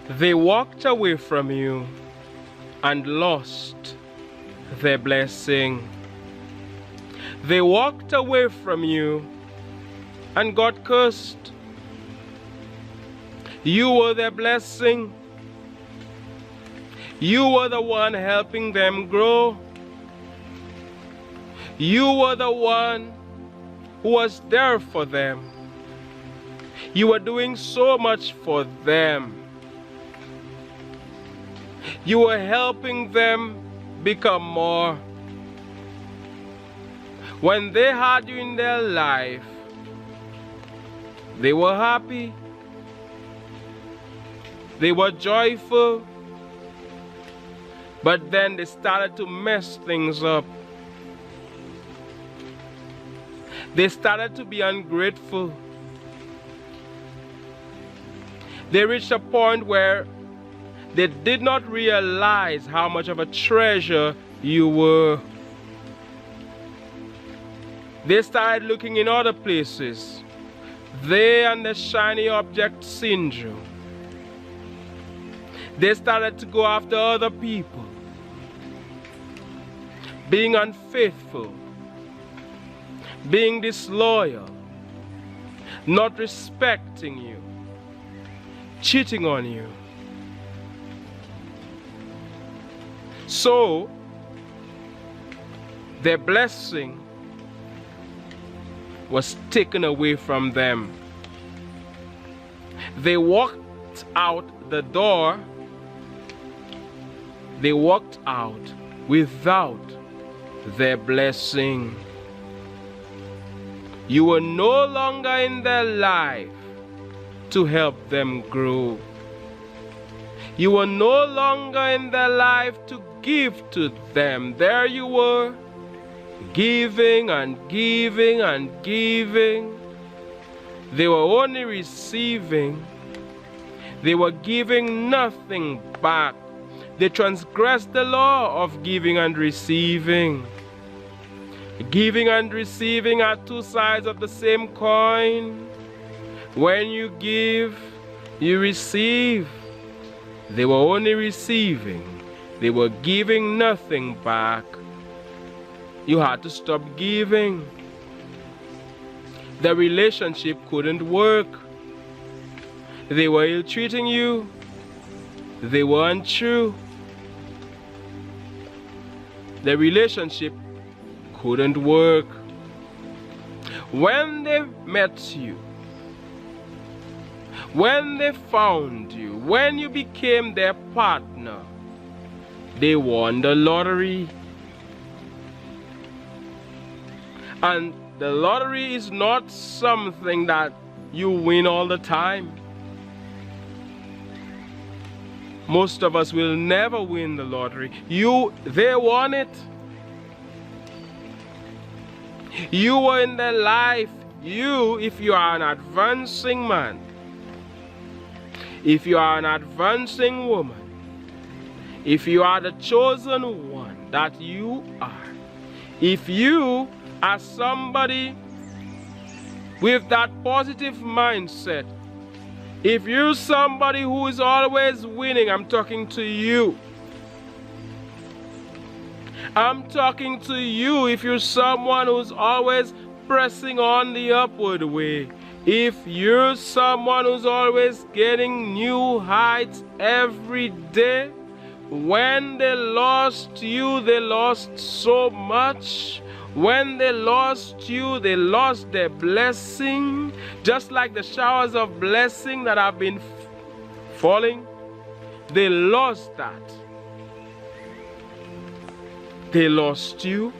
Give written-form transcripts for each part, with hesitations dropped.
They walked away from you and lost their blessing. They walked away from you and got cursed. You were their blessing. You were the one helping them grow. You were the one who was there for them. You were doing so much for them. You were helping them become more. When they had you in their life, they were happy. They were joyful. But then they started to mess things up. They started to be ungrateful. They reached a point where they did not realize how much of a treasure you were. They started looking in other places. They and the shiny object syndrome. They started to go after other people, being unfaithful, being disloyal, not respecting you, cheating on you. So, their blessing was taken away from them. They walked out the door. They walked out without their blessing. You were no longer in their life to help them grow. You were no longer in their life to give to them. There you were, giving and giving and giving. They were only receiving. They were giving nothing back. They transgressed the law of giving and receiving. Giving and receiving are two sides of the same coin. When you give, you receive. They were only receiving. They were giving nothing back. You had to stop giving. The relationship couldn't work. They were ill-treating you. They were untrue. The relationship couldn't work. When they met you, when they found you, when you became their partner, they won the lottery. And the lottery is not something that you win all the time. Most of us will never win the lottery. They won it. You were in their life. If you are an advancing man, if you are an advancing woman, if you are the chosen one that you are, if you are somebody with that positive mindset, if you're somebody who is always winning, I'm talking to you. I'm talking to you if you're someone who's always pressing on the upward way. If you're someone who's always getting new heights every day, when they lost you, they lost so much. When they lost you, they lost their blessing. Just like the showers of blessing that have been falling, they lost that. They lost you.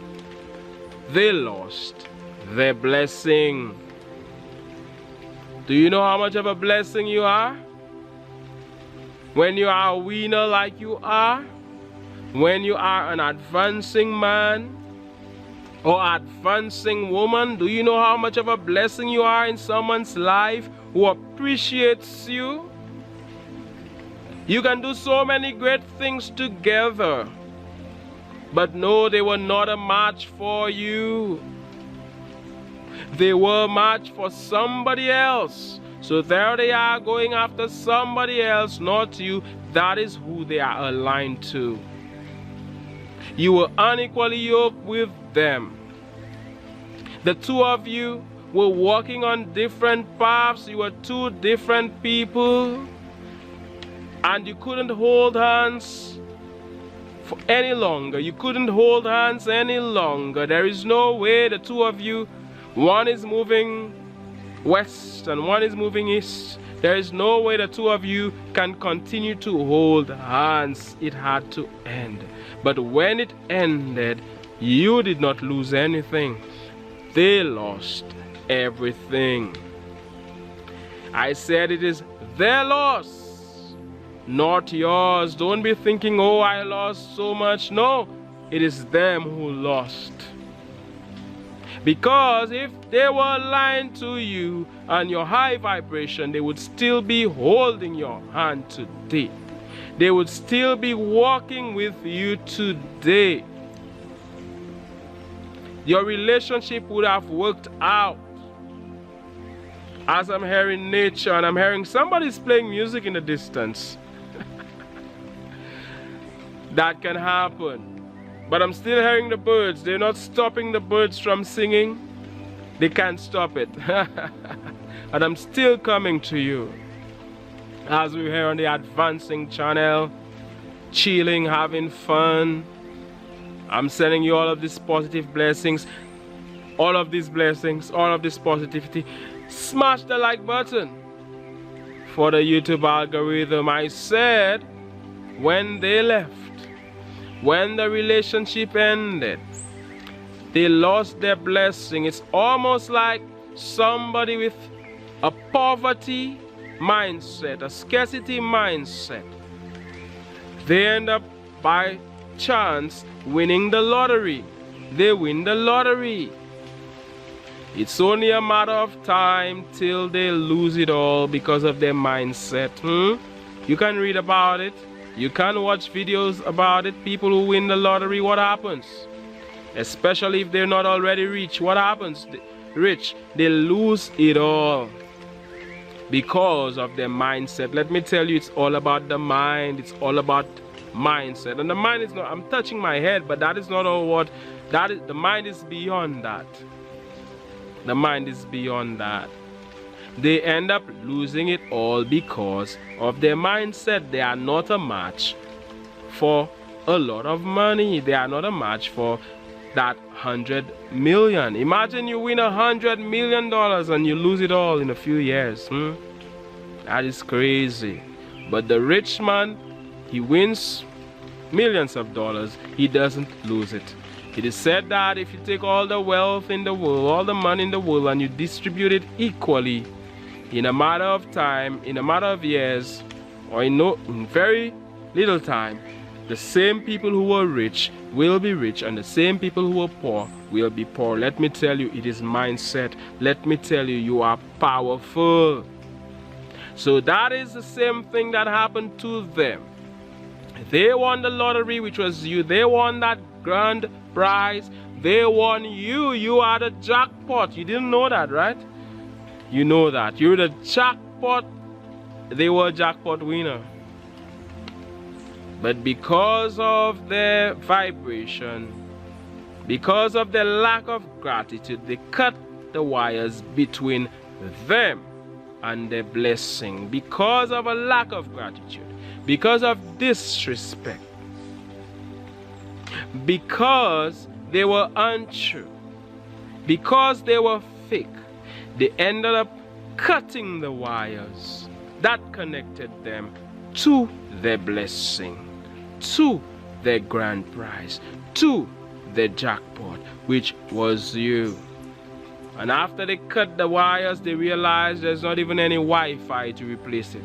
They lost their blessing. Do you know how much of a blessing you are? When you are a winner like you are, when you are an advancing man or advancing woman, do you know how much of a blessing you are in someone's life who appreciates you? You can do so many great things together, but no, they were not a match for you. They were a match for somebody else. So there they are going after somebody else, not you. That is who they are aligned to. You were unequally yoked with them. The two of you were walking on different paths. You were two different people. And you couldn't hold hands for any longer. You couldn't hold hands any longer. There is no way the two of you, one is moving west and one is moving east. There is no way the two of you can continue to hold hands. It had to end. But when it ended, you did not lose anything. They lost everything. I said it is their loss, not yours. Don't be thinking, oh, I lost so much. No, it is them who lost. Because if they were aligned to you and your high vibration, they would still be holding your hand today. They would still be walking with you today. Your relationship would have worked out. As I'm hearing nature and I'm hearing somebody's playing music in the distance. That can happen. But I'm still hearing the birds. They're not stopping the birds from singing. They can't stop it. And I'm still coming to you. As we're here on the Advancing channel, chilling, having fun. I'm sending you all of these positive blessings. All of these blessings, all of this positivity. Smash the like button for the YouTube algorithm. I said when they left, when the relationship ended, they lost their blessing. It's almost like somebody with a poverty mindset, a scarcity mindset. They end up by chance winning the lottery. They win the lottery. It's only a matter of time till they lose it all because of their mindset. You can read about it. You can watch videos about it. People who win the lottery, what happens? Especially if they're not already rich. What happens? Rich, they lose it all because of their mindset. Let me tell you, it's all about the mind. It's all about mindset. And the mind is not, I'm touching my head, but that is not all what, that is, the mind is beyond that. The mind is beyond that. They end up losing it all because of their mindset. They are not a match for a lot of money. They are not a match for that 100 million. Imagine you win $100 million and you lose it all in a few years. That is crazy. But the rich man, he wins millions of dollars. He doesn't lose it. It is said that if you take all the wealth in the world, all the money in the world, and you distribute it equally, in a matter of time, in a matter of years, or in very little time, the same people who were rich will be rich, and the same people who were poor will be poor. Let me tell you, it is mindset. Let me tell you, you are powerful. So that is the same thing that happened to them. They won the lottery, which was you. They won that grand prize. They won you. You are the jackpot. You didn't know that, right? You know that. You're the jackpot. They were a jackpot winner. But because of their vibration, because of their lack of gratitude, they cut the wires between them and their blessing. Because of a lack of gratitude, because of disrespect, because they were untrue, because they were fake, they ended up cutting the wires that connected them to their blessing, to their grand prize, to their jackpot, which was you. And after they cut the wires, they realized there's not even any Wi-Fi to replace it.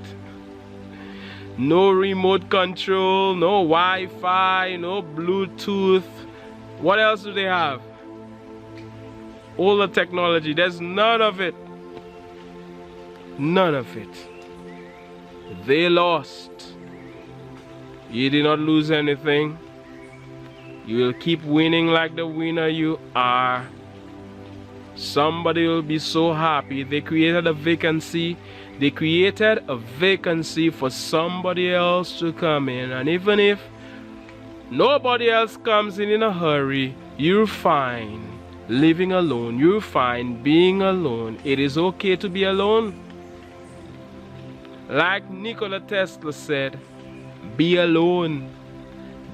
No remote control, no Wi-Fi, no Bluetooth. What else do they have? All the technology, there's none of it. None of it. They lost. You did not lose anything. You will keep winning like the winner you are. Somebody will be so happy. They created a vacancy. They created a vacancy for somebody else to come in. And even if nobody else comes in a hurry, you're fine living alone. You're fine being alone. It is okay to be alone. Like Nikola Tesla said, be alone.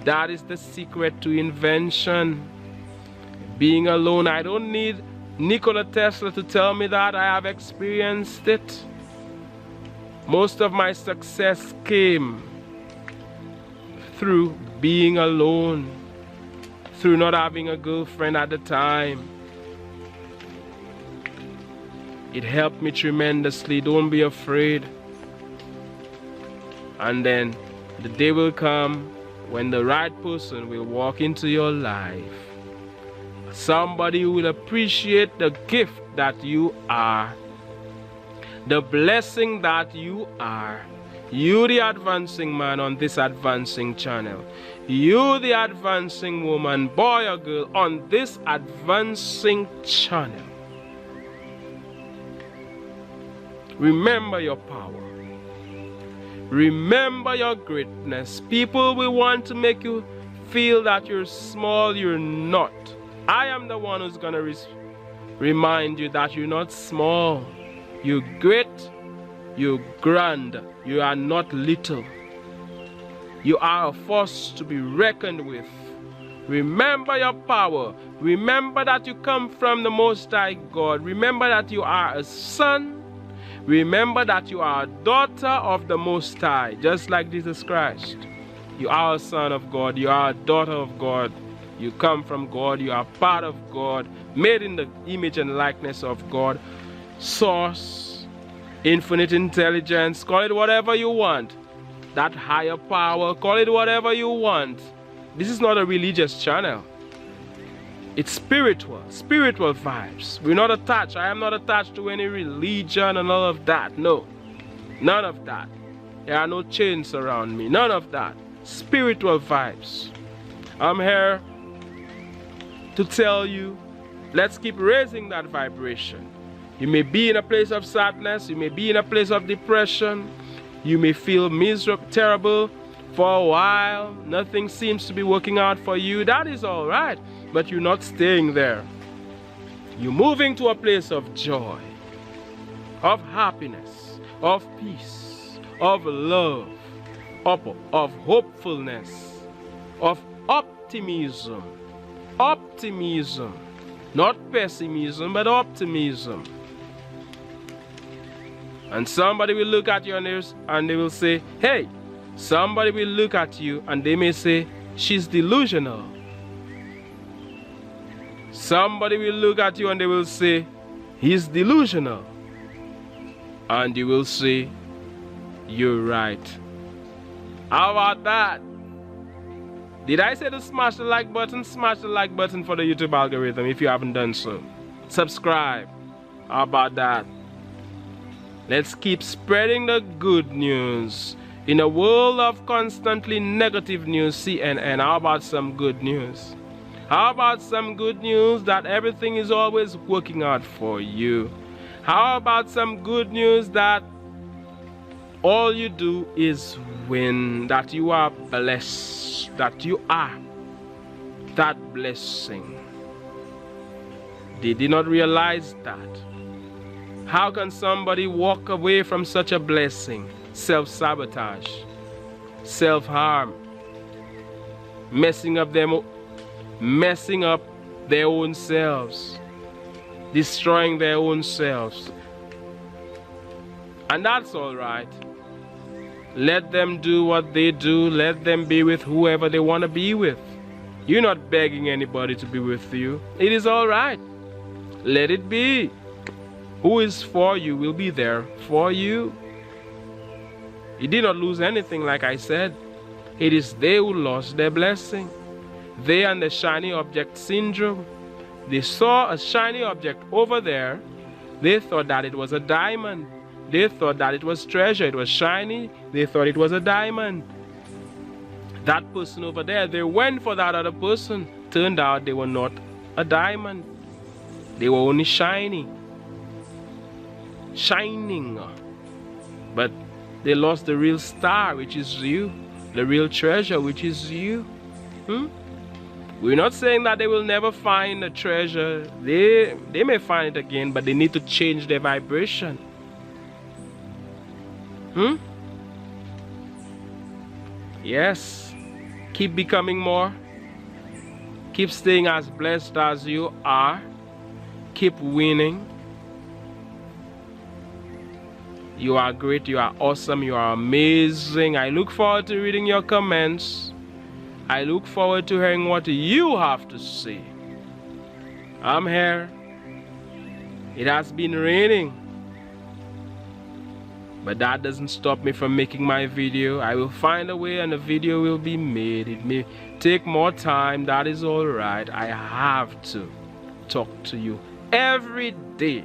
That is the secret to invention. Being alone. I don't need Nikola Tesla to tell me that. I have experienced it. Most of my success came through being alone, through not having a girlfriend at the time. It helped me tremendously. Don't be afraid. And then the day will come when the right person will walk into your life. Somebody who will appreciate the gift that you are, the blessing that you are. You the advancing man on this advancing channel. You the advancing woman, boy or girl on this advancing channel. Remember your power. Remember your greatness. People will want to make you feel that you're small. You're not. I am the one who's going to remind you that you're not small. You're great. You're grand. You are not little. You are a force to be reckoned with. Remember your power. Remember that you come from the Most High God. Remember that you are a son. Remember that you are a daughter of the Most High, just like Jesus Christ. You are a son of God. You are a daughter of God. You come from God. You are part of God, made in the image and likeness of God. Source, infinite intelligence, call it whatever you want. That higher power, call it whatever you want. This is not a religious channel. It's spiritual vibes. We're not attached. I am not attached to any religion and all of that. No, none of that. There are no chains around me. None of that. Spiritual vibes. I'm here to tell you, let's keep raising that vibration. You may be in a place of sadness. You may be in a place of depression. You may feel miserable, terrible for a while. Nothing seems to be working out for you. That is all right. But you're not staying there. You're moving to a place of joy, of happiness, of peace, of love, of hopefulness, of optimism. Optimism. Not pessimism, but optimism. And somebody will look at you and they will say, hey, somebody will look at you and they may say, she's delusional. Somebody will look at you and they will say, he's delusional. And you will say, you're right. How about that? Did I say to smash the like button? Smash the like button for the YouTube algorithm if you haven't done so. Subscribe. How about that? Let's keep spreading the good news. In a world of constantly negative news, CNN, how about some good news? How about some good news that everything is always working out for you? How about some good news that all you do is win, that you are blessed, that you are that blessing? They did not realize that. How can somebody walk away from such a blessing? Self-sabotage, self-harm, messing up their own selves, destroying their own selves. And that's all right. Let them do what they do. Let them be with whoever they want to be with. You're not begging anybody to be with you. It is all right. Let it be. Who is for you will be there for you. You did not lose anything, like I said. It is they who lost their blessing. They and the shiny object syndrome. They saw a shiny object over there. They thought that it was a diamond. They thought that it was treasure. It was shiny. They thought it was a diamond. That person over there, they went for that other person. Turned out they were not a diamond. They were only shiny. Shining. But they lost the real star, which is you. The real treasure, which is you. We're not saying that they will never find the treasure. They may find it again, but they need to change their vibration. Yes. Keep becoming more. Keep staying as blessed as you are. Keep winning. You are great, you are awesome, you are amazing. I look forward to reading your comments. I look forward to hearing what you have to say. I'm here. It has been raining, but that doesn't stop me from making my video. I will find a way and the video will be made. It may take more time, that is alright. I have to talk to you every day.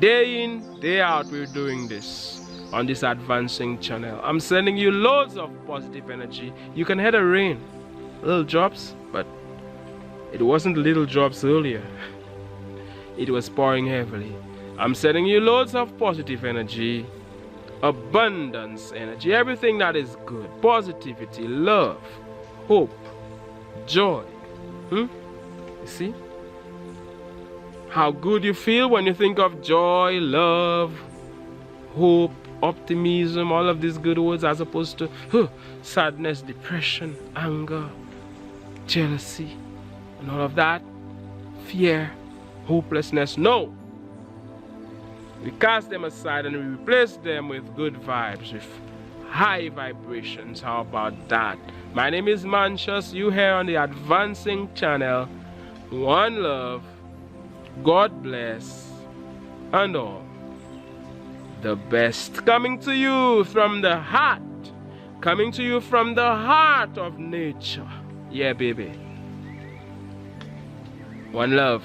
Day in, day out, we're doing this on this advancing channel. I'm sending you loads of positive energy. You can hear the rain, little drops, but it wasn't little drops earlier. It was pouring heavily. I'm sending you loads of positive energy, abundance energy, everything that is good, positivity, love, hope, joy. You see? How good you feel when you think of joy, love, hope, optimism, all of these good words, as opposed to sadness, depression, anger, jealousy, and all of that, fear, hopelessness. No! We cast them aside and we replace them with good vibes, with high vibrations. How about that? My name is Manchus, you here on the Advancing Channel. One love. God bless, and all the best. Coming to you from the heart. Coming to you from the heart of nature. Yeah, baby. One love.